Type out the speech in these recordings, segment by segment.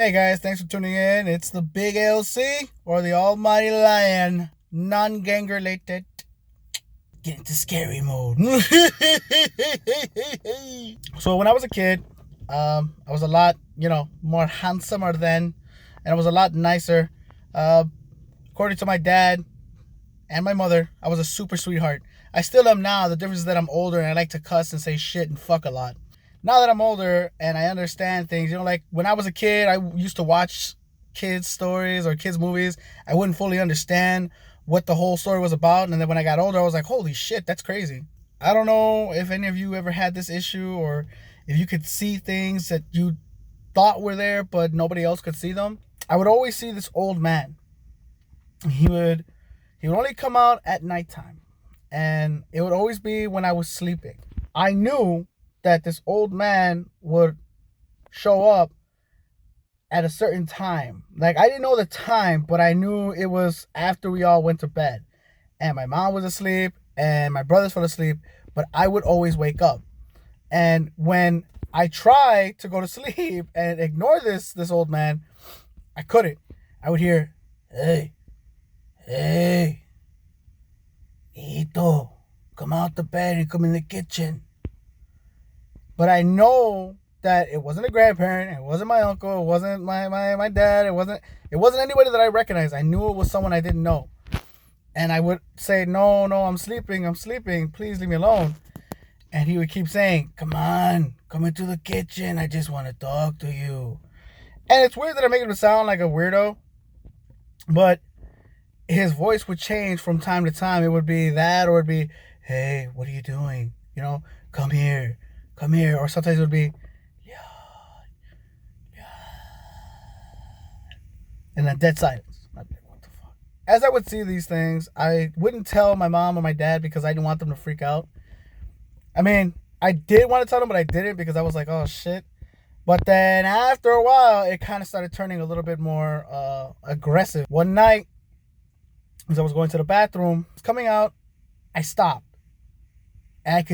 Hey guys, thanks for tuning in. It's the Big LC or the Almighty Lion, non-gang related. Get into scary mode. So when I was a kid, I was a lot, more handsomer then, and I was a lot nicer. Uh, According to my dad and my mother, I was a super sweetheart. I still am now. The difference is that I'm older and I like to cuss and say shit and fuck a lot. Now that I'm older and I understand things, like when I was a kid, I used to watch kids' stories or kids' movies. I wouldn't fully understand what the whole story was about. And then when I got older, I was like, holy shit, that's crazy. I don't know if any of you ever had this issue or if you could see things that you thought were there, but nobody else could see them. I would always see this old man. He would only come out at nighttime, and it would always be when I was sleeping. I knew that this old man would show up at a certain time. Like, I didn't know the time, but I knew it was after we all went to bed. And my mom was asleep and my brothers fell asleep, but I would always wake up. And when I tried to go to sleep and ignore this old man, I couldn't. I would hear, hey, hey, Ito, come out the bed and come in the kitchen. But I know that it wasn't a grandparent, it wasn't my uncle, it wasn't my dad, it wasn't anybody that I recognized. I knew it was someone I didn't know. And I would say, no, I'm sleeping, please leave me alone. And he would keep saying, come on, come into the kitchen, I just want to talk to you. And it's weird that I'm making him sound like a weirdo, but his voice would change from time to time. It would be that, or it would be, hey, what are you doing? Come here. Or sometimes it would be, yeah. And then dead silence. I'd be like, what the fuck? As I would see these things, I wouldn't tell my mom or my dad because I didn't want them to freak out. I mean, I did want to tell them, but I didn't because I was like, oh shit. But then after a while, it kind of started turning a little bit more aggressive. One night, as I was going to the bathroom, I was coming out, I stopped. And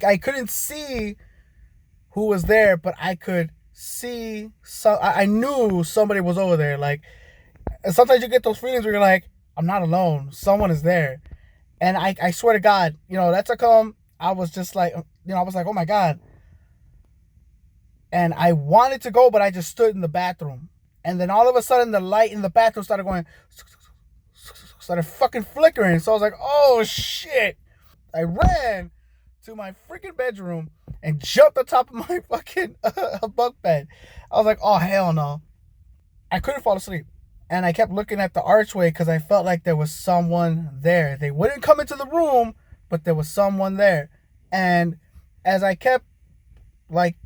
I couldn't see who was there, but I could see I knew somebody was over there. Like, sometimes you get those feelings where you're like, I'm not alone, someone is there. And I swear to God, that's a come. I was just like, I was like, oh my God. And I wanted to go, but I just stood in the bathroom. And then all of a sudden the light in the bathroom started fucking flickering. So I was like, oh shit. I ran to my freaking bedroom and jumped on top of my fucking bunk bed. I was like, oh, hell no. I couldn't fall asleep. And I kept looking at the archway because I felt like there was someone there. They wouldn't come into the room, but there was someone there. And as I kept, like,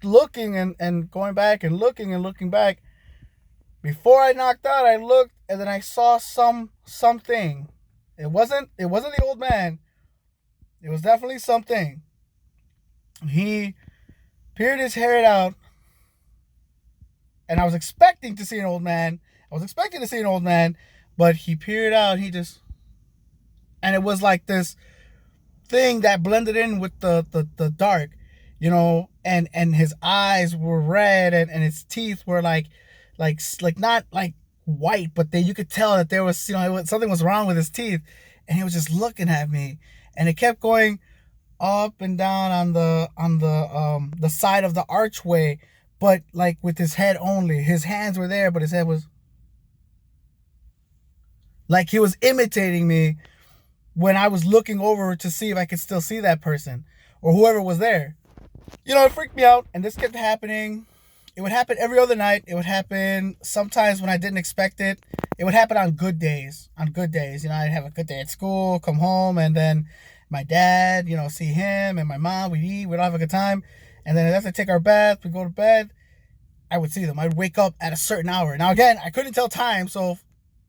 looking and going back and looking back, before I knocked out, I looked and then I saw something. It wasn't the old man. It was definitely something. He peered his head out, and I was expecting to see an old man. But he peered out. And it was like this thing that blended in with the dark, and his eyes were red, and his teeth were like not like white, but you could tell that there was, something was wrong with his teeth, and he was just looking at me. And it kept going up and down on the side of the archway, but like with his head only. His hands were there, but his head was like he was imitating me when I was looking over to see if I could still see that person or whoever was there. It freaked me out, and this kept happening. It would happen every other night. It would happen sometimes when I didn't expect it. It would happen on good days. I'd have a good day at school, come home, and then my dad, see him, and my mom, we'd eat, we'd all have a good time. And then after I take our bath, we go to bed, I would see them. I'd wake up at a certain hour. Now, again, I couldn't tell time, so,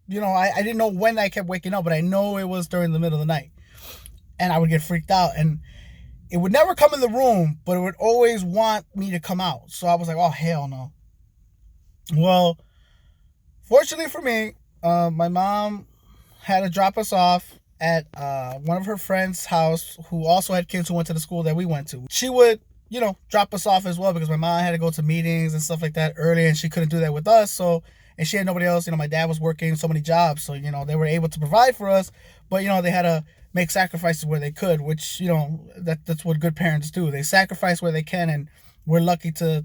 I didn't know when I kept waking up, but I know it was during the middle of the night. And I would get freaked out, and it would never come in the room, but it would always want me to come out. So I was like, oh, hell no. Well, fortunately for me, my mom had to drop us off at one of her friends' house who also had kids who went to the school that we went to. She would, drop us off as well, because my mom had to go to meetings and stuff like that early, and she couldn't do that with us. So, and she had nobody else. My dad was working so many jobs, so they were able to provide for us, but they had to make sacrifices where they could, which that's what good parents do. They sacrifice where they can, and we're lucky to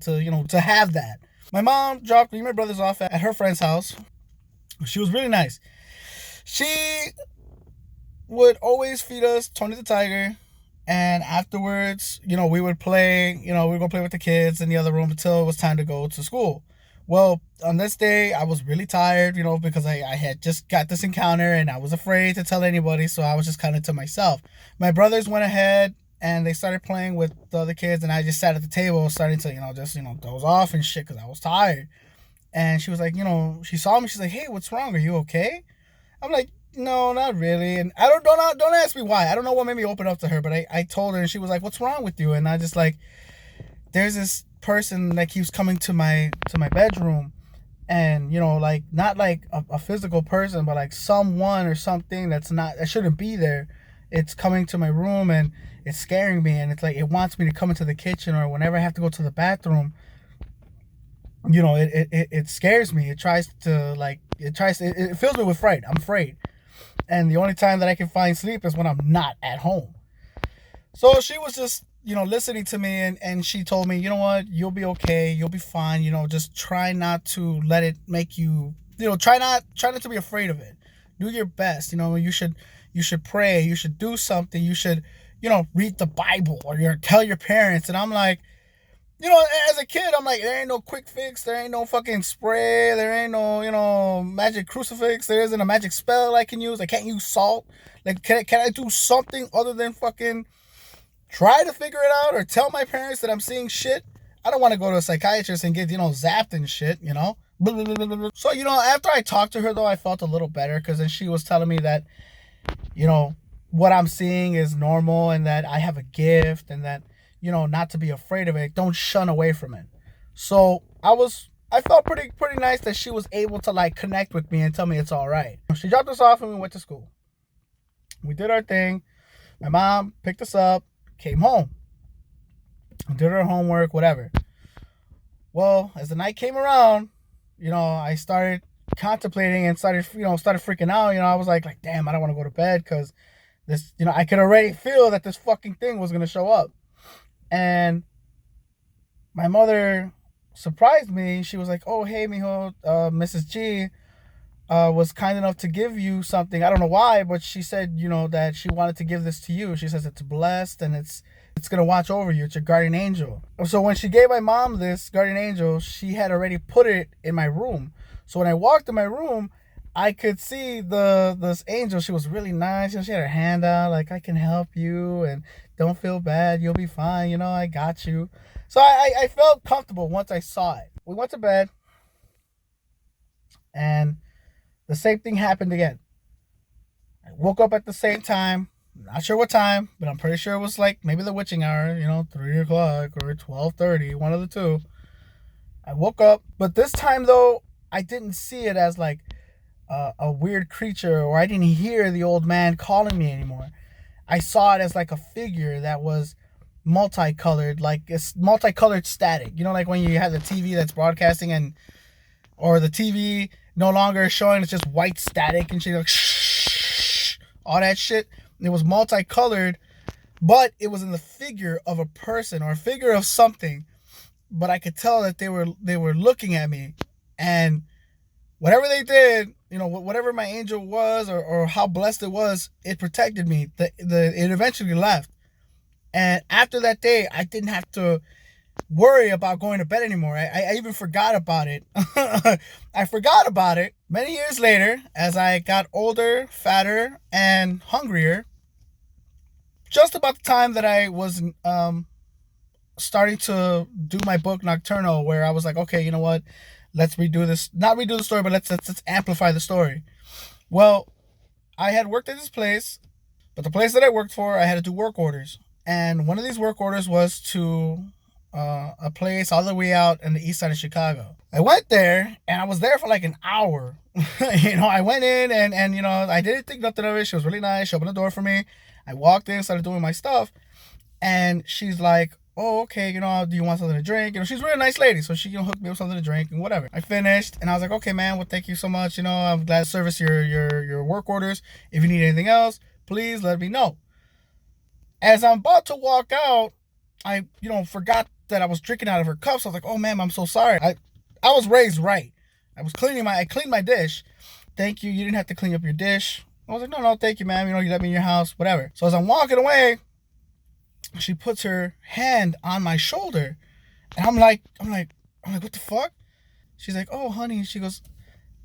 have that. My mom dropped me and my brothers off at her friend's house. She was really nice. She would always feed us Tony the Tiger, and afterwards, we would play. We would go play with the kids in the other room until it was time to go to school. Well, on this day, I was really tired, because I had just got this encounter and I was afraid to tell anybody, so I was just kind of to myself. My brothers went ahead and they started playing with the other kids, and I just sat at the table starting to, just doze off and shit because I was tired. And she was like, she saw me, she's like, hey, what's wrong? Are you okay? I'm like, no, not really. And don't ask me why. I don't know what made me open up to her, but I told her, and she was like, what's wrong with you? And I just like, there's this person that keeps coming to my bedroom, and like not like a physical person, but like someone or something that shouldn't be there. It's coming to my room and it's scaring me, and it's like it wants me to come into the kitchen, or whenever I have to go to the bathroom, it scares me. It fills me with fright. I'm afraid. And the only time that I can find sleep is when I'm not at home. So she was just, listening to me, and she told me, you know what, you'll be okay. You'll be fine. Just try not to let it make you, try not to be afraid of it. Do your best. You should pray. You should do something. You should, read the Bible, or tell your parents. And I'm like, as a kid, I'm like, there ain't no quick fix. There ain't no fucking spray. There ain't no, magic crucifix. There isn't a magic spell I can use. I can't use salt. Like, can I do something other than fucking try to figure it out, or tell my parents that I'm seeing shit? I don't want to go to a psychiatrist and get, zapped and shit, So, after I talked to her, though, I felt a little better, because then she was telling me that, what I'm seeing is normal, and that I have a gift, and that, not to be afraid of it. Don't shun away from it. So I felt pretty nice that she was able to like connect with me and tell me it's all right. She dropped us off and we went to school. We did our thing. My mom picked us up, came home, did her homework, whatever. Well, as the night came around, I started contemplating and started freaking out. I was like, damn, I don't want to go to bed, because this, I could already feel that this fucking thing was going to show up. And my mother surprised me. She was like, oh, hey, mijo, Mrs. G was kind enough to give you something. I don't know why, but she said, that she wanted to give this to you. She says it's blessed, and it's going to watch over you. It's your guardian angel. So when she gave my mom this guardian angel, she had already put it in my room. So when I walked in my room, I could see this angel. She was really nice. She had her hand out, like, I can help you, and don't feel bad. You'll be fine. I got you. So I felt comfortable once I saw it. We went to bed, and the same thing happened again. I woke up at the same time. Not sure what time, but I'm pretty sure it was like maybe the witching hour, 3 o'clock or 12:30, one of the two. I woke up, but this time, though, I didn't see it as like a weird creature, or I didn't hear the old man calling me anymore. I saw it as like a figure that was multicolored, like it's multicolored static. Like when you have the TV that's broadcasting, or the TV no longer showing, it's just white static and shit, like shh, all that shit. It was multicolored, but it was in the figure of a person or a figure of something. But I could tell that they were looking at me, and whatever they did, whatever my angel was, or how blessed it was, it protected me. It eventually left. And after that day, I didn't have to worry about going to bed anymore. I even forgot about it. I forgot about it many years later, as I got older, fatter, and hungrier. Just about the time that I was starting to do my book Nocturnal, where I was like, okay, you know what? Let's redo this. Not redo the story, but let's amplify the story. Well, I had worked at this place, but the place that I worked for, I had to do work orders. And one of these work orders was to a place all the way out in the east side of Chicago. I went there, and I was there for like an hour. I went in, and I didn't think nothing of it. She was really nice. She opened the door for me. I walked in, started doing my stuff. And she's like, oh, okay, do you want something to drink? She's a really nice lady, so she hooked me up something to drink and whatever. I finished, and I was like, okay, man, well, thank you so much. I'm glad to service your work orders. If you need anything else, please let me know. As I'm about to walk out, I, forgot that I was drinking out of her cup. So I was like, oh, ma'am, I'm so sorry. I was raised right. I cleaned my dish. Thank you. You didn't have to clean up your dish. I was like, no, thank you, ma'am. You let me in your house, whatever. So as I'm walking away, she puts her hand on my shoulder. And I'm like, what the fuck? She's like, oh, honey. She goes,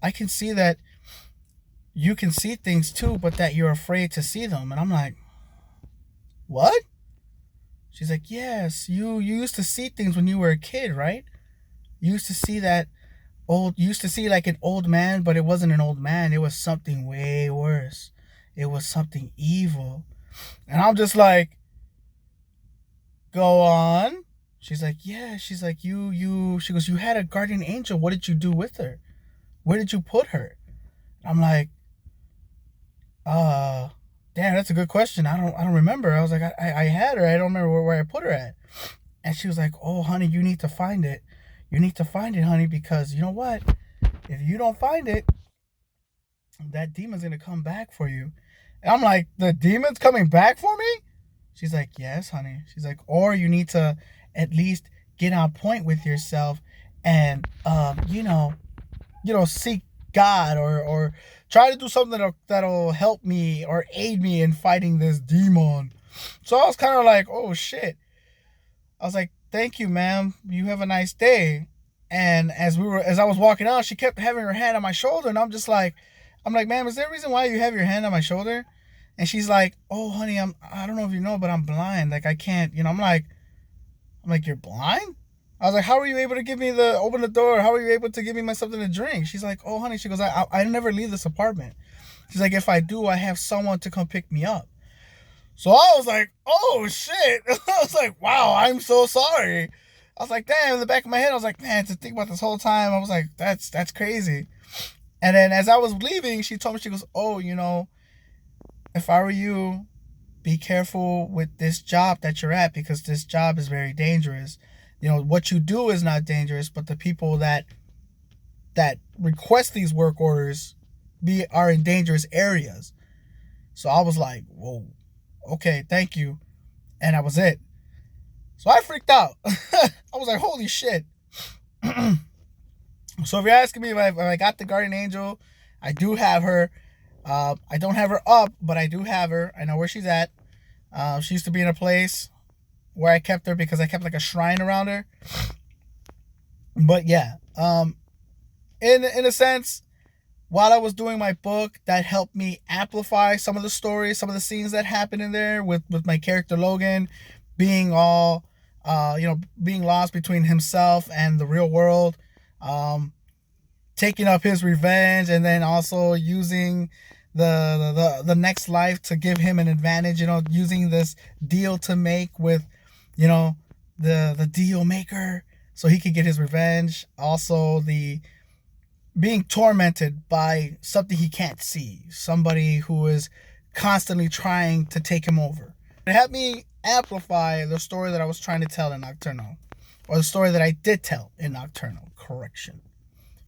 I can see that you can see things too, but that you're afraid to see them. And I'm like, what? She's like, yes, you used to see things when you were a kid, right? You used to see you used to see like an old man, but it wasn't an old man. It was something way worse. It was something evil. And I'm just like, go on. She's like, yeah. She's like, she goes, you had a guardian angel. What did you do with her? Where did you put her? I'm like, damn, that's a good question. I don't remember. I was like, I had her. I don't remember where I put her at. And she was like, oh, honey, you need to find it. You need to find it, honey, because you know what? If you don't find it, that demon's going to come back for you. And I'm like, the demon's coming back for me? She's like, yes, honey. She's like, or you need to at least get on point with yourself and, seek God or try to do something that'll help me or aid me in fighting this demon. So I was kind of like, oh, shit. I was like, thank you, ma'am. You have a nice day. And as I was walking out, she kept having her hand on my shoulder. And I'm like, ma'am, is there a reason why you have your hand on my shoulder? And she's like, oh, honey, I don't know if you know, but I'm blind. Like, I can't, I'm like, you're blind? I was like, how were you able to open the door? How were you able to give me something to drink? She's like, oh, honey, she goes, I never leave this apartment. She's like, if I do, I have someone to come pick me up. So I was like, oh, shit. I was like, wow, I'm so sorry. I was like, damn, in the back of my head, I was like, man, to think about this whole time, I was like, that's crazy. And then as I was leaving, she told me, she goes, oh, if I were you, be careful with this job that you're at because this job is very dangerous. What you do is not dangerous, but the people that request these work orders are in dangerous areas. So I was like, whoa, okay, thank you. And that was it. So I freaked out. I was like, holy shit. So if you're asking me if I got the guardian angel, I do have her. I don't have her up, but I do have her. I know where she's at. She used to be in a place where I kept her because I kept like a shrine around her. But yeah, in a sense, while I was doing my book, that helped me amplify some of the stories, some of the scenes that happened in there with my character Logan being all, being lost between himself and the real world, taking up his revenge, and then also using the next life to give him an advantage, using this deal to make with, the deal maker so he could get his revenge. Also the being tormented by something he can't see, somebody who is constantly trying to take him over. It helped me amplify the story that I was trying to tell in Nocturnal, or the story that I did tell in Nocturnal, correction.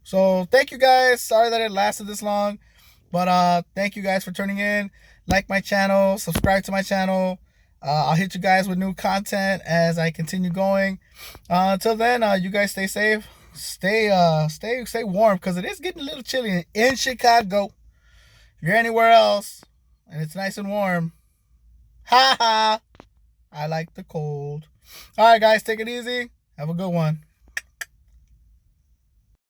So thank you guys. Sorry that it lasted this long, but thank you guys for tuning in. Like my channel, subscribe to my channel. I'll hit you guys with new content as I continue going. Until then, you guys stay safe. Stay warm because it is getting a little chilly in Chicago. If you're anywhere else and it's nice and warm, I like the cold. All right, guys, take it easy. Have a good one.